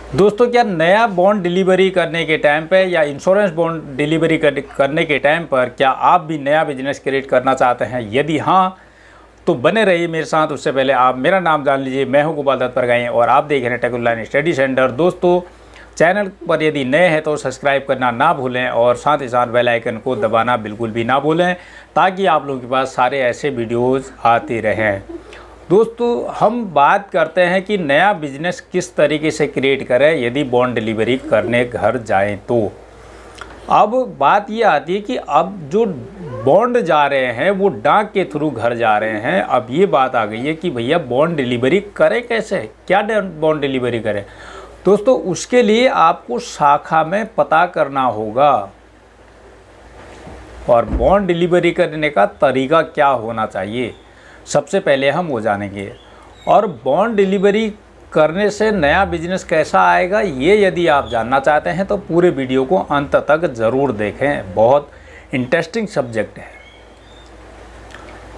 दोस्तों, क्या नया बॉन्ड डिलीवरी करने के टाइम पे या इंश्योरेंस बॉन्ड डिलीवरी करने के टाइम पर क्या आप भी नया बिजनेस क्रिएट करना चाहते हैं? यदि हाँ, तो बने रहिए मेरे साथ। उससे पहले आप मेरा नाम जान लीजिए। मैं हूं गोपाल दत्त परगाई और आप देख रहे हैं टेक ऑनलाइन स्टडी सेंटर। दोस्तों, चैनल पर यदि नए हैं तो सब्सक्राइब करना ना भूलें और साथ ही साथ बेल आइकन को दबाना बिल्कुल भी ना भूलें, ताकि आप लोगों के पास सारे ऐसे वीडियोज़ आते रहें। दोस्तों, हम बात करते हैं कि नया बिजनेस किस तरीके से क्रिएट करें यदि बॉन्ड डिलीवरी करने घर जाएं तो। अब बात ये आती है कि अब जो बॉन्ड जा रहे हैं वो डाक के थ्रू घर जा रहे हैं। अब ये बात आ गई है कि भैया बॉन्ड डिलीवरी करें कैसे, क्या बॉन्ड डिलीवरी करें। दोस्तों, उसके लिए आपको शाखा में पता करना होगा और बॉन्ड डिलीवरी करने का तरीका क्या होना चाहिए, सबसे पहले हम वो जानेंगे। और बॉन्ड डिलीवरी करने से नया बिजनेस कैसा आएगा, ये यदि आप जानना चाहते हैं तो पूरे वीडियो को अंत तक ज़रूर देखें। बहुत इंटरेस्टिंग सब्जेक्ट है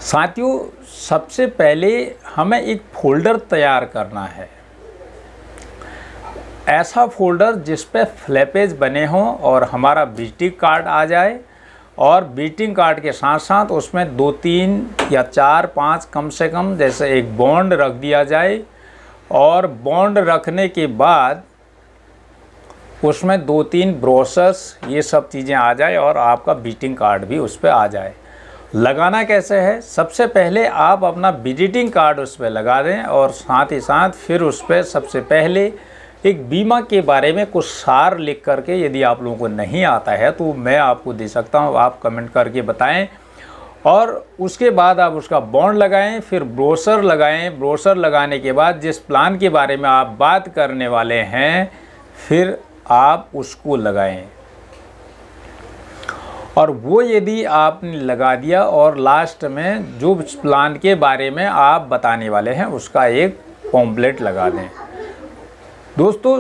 साथियों। सबसे पहले हमें एक फोल्डर तैयार करना है, ऐसा फोल्डर जिस पे फ्लैपेज बने हों और हमारा विजिटिंग कार्ड आ जाए, और विजिटिंग कार्ड के साथ साथ उसमें 2-3 या 4-5 कम से कम जैसे एक बॉन्ड रख दिया जाए। और बॉन्ड रखने के बाद उसमें 2-3 ब्रोशर्स, ये सब चीज़ें आ जाए और आपका विजिटिंग कार्ड भी उस पर आ जाए। लगाना कैसे है, सबसे पहले आप अपना विजिटिंग कार्ड उस पर लगा दें और साथ ही साथ फिर उस पर सबसे पहले एक बीमा के बारे में कुछ सार लिख करके, यदि आप लोगों को नहीं आता है तो मैं आपको दे सकता हूं, आप कमेंट करके बताएं। और उसके बाद आप उसका बॉन्ड लगाएं, फिर ब्रोशर लगाएं। ब्रोशर लगाने के बाद जिस प्लान के बारे में आप बात करने वाले हैं फिर आप उसको लगाएं। और वो यदि आपने लगा दिया और लास्ट में जो प्लान के बारे में आप बताने वाले हैं उसका एक पॉम्पलेट लगा दें। दोस्तों,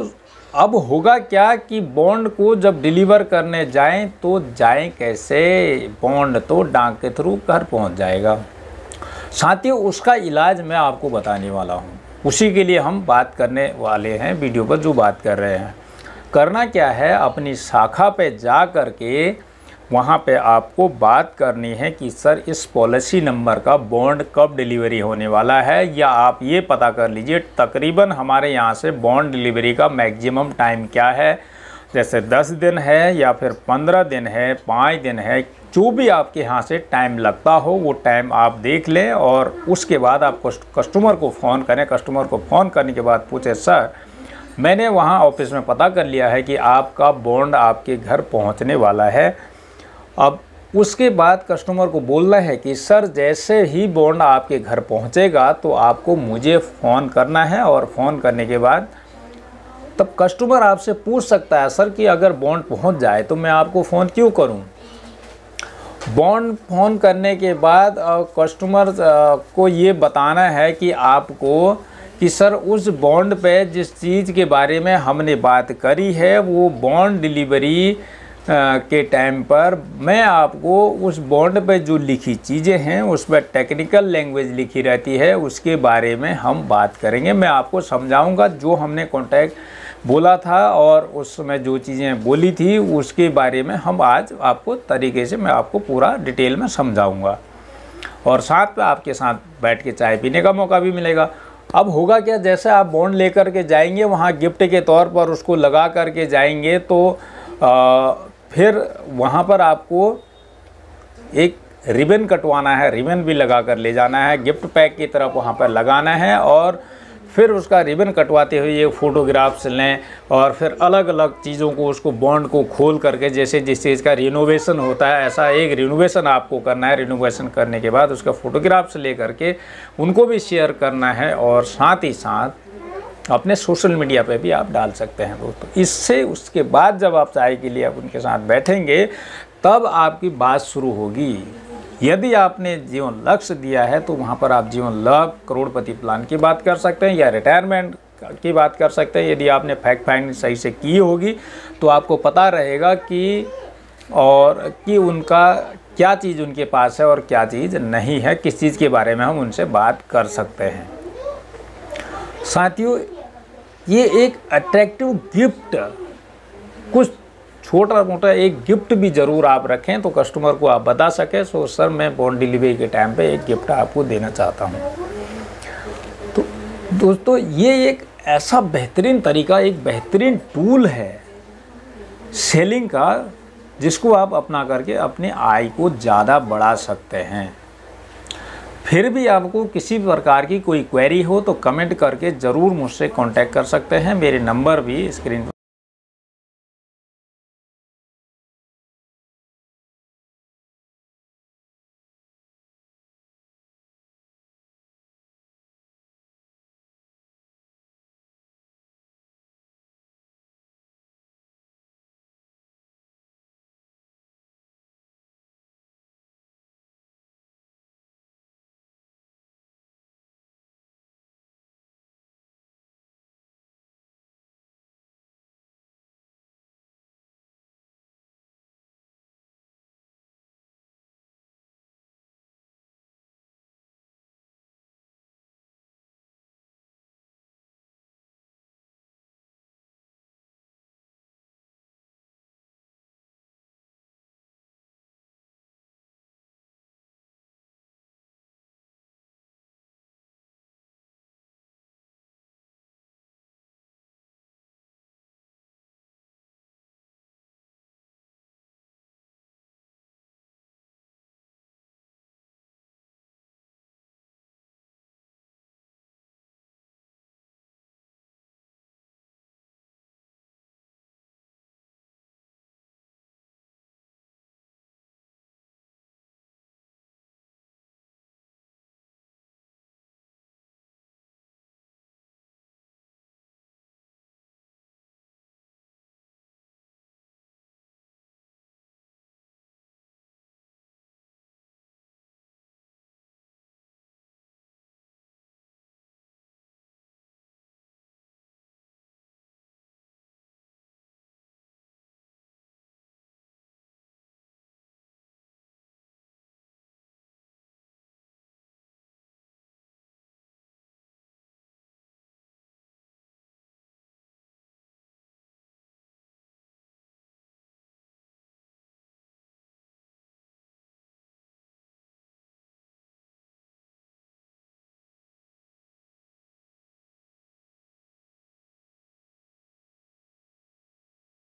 अब होगा क्या कि बॉन्ड को जब डिलीवर करने जाएं तो जाएं कैसे। बॉन्ड तो डाक के थ्रू घर पहुंच जाएगा। साथियों, उसका इलाज मैं आपको बताने वाला हूं, उसी के लिए हम बात करने वाले हैं वीडियो पर जो बात कर रहे हैं। करना क्या है, अपनी शाखा पे जा कर के वहाँ पे आपको बात करनी है कि सर इस पॉलिसी नंबर का बॉन्ड कब डिलीवरी होने वाला है, या आप ये पता कर लीजिए तकरीबन हमारे यहाँ से बॉन्ड डिलीवरी का मैक्सिमम टाइम क्या है। जैसे 10 दिन है या फिर 15 दिन है, 5 दिन है, जो भी आपके यहाँ से टाइम लगता हो वो टाइम आप देख लें। और उसके बाद आप कस्टमर को फ़ोन करें। कस्टमर को फ़ोन करने के बाद पूछे, सर मैंने वहाँ ऑफिस में पता कर लिया है कि आपका बॉन्ड आपके घर पहुँचने वाला है। अब उसके बाद कस्टमर को बोलना है कि सर जैसे ही बॉन्ड आपके घर पहुंचेगा तो आपको मुझे फ़ोन करना है। और फ़ोन करने के बाद तब कस्टमर आपसे पूछ सकता है, सर कि अगर बॉन्ड पहुंच जाए तो मैं आपको फ़ोन क्यों करूं। बॉन्ड फ़ोन करने के बाद कस्टमर को ये बताना है कि आपको कि सर उस बॉन्ड पे जिस चीज़ के बारे में हमने बात करी है वो बॉन्ड डिलीवरी के टाइम पर मैं आपको उस बॉन्ड पे जो लिखी चीज़ें हैं उस पर टेक्निकल लैंग्वेज लिखी रहती है, उसके बारे में हम बात करेंगे। मैं आपको समझाऊंगा जो हमने कॉन्टैक्ट बोला था और उसमें जो चीज़ें बोली थी उसके बारे में हम आज आपको तरीके से मैं आपको पूरा डिटेल में समझाऊंगा। और साथ में आपके साथ बैठ के चाय पीने का मौका भी मिलेगा। अब होगा क्या, जैसे आप बॉन्ड लेकर के जाएंगे वहाँ गिफ्ट के तौर पर उसको लगा करके जाएंगे तो फिर वहाँ पर आपको एक रिबन कटवाना है, रिबन भी लगा कर ले जाना है, गिफ्ट पैक की तरफ वहाँ पर लगाना है। और फिर उसका रिबन कटवाते हुए ये फ़ोटोग्राफ्स लें और फिर अलग अलग चीज़ों को उसको बॉन्ड को खोल करके, जैसे जिस चीज़ का रिनोवेशन होता है ऐसा एक रिनोवेशन आपको करना है। रिनोवेशन करने के बाद उसका फ़ोटोग्राफ्स ले करके उनको भी शेयर करना है और साथ ही साथ अपने सोशल मीडिया पे भी आप डाल सकते हैं दोस्तों। इससे उसके बाद जब आप चाय के लिए आप उनके साथ बैठेंगे तब आपकी बात शुरू होगी। यदि आपने जीवन लक्ष्य दिया है तो वहाँ पर आप जीवन लाभ करोड़पति प्लान की बात कर सकते हैं या रिटायरमेंट की बात कर सकते हैं। यदि आपने फैक्ट फाइंडिंग सही से की होगी तो आपको पता रहेगा कि उनका क्या चीज़ उनके पास है और क्या चीज़ नहीं है, किस चीज़ के बारे में हम उनसे बात कर सकते हैं। साथियों, ये एक अट्रैक्टिव गिफ्ट, कुछ छोटा मोटा एक गिफ्ट भी ज़रूर आप रखें तो कस्टमर को आप बता सकें सो सर मैं होम डिलीवरी के टाइम पे एक गिफ्ट आपको देना चाहता हूँ। तो दोस्तों ये एक ऐसा बेहतरीन तरीका, एक बेहतरीन टूल है सेलिंग का, जिसको आप अपना करके अपने आय को ज़्यादा बढ़ा सकते हैं। फिर भी आपको किसी प्रकार की कोई क्वेरी हो तो कमेंट करके ज़रूर मुझसे कांटेक्ट कर सकते हैं। मेरे नंबर भी स्क्रीन पर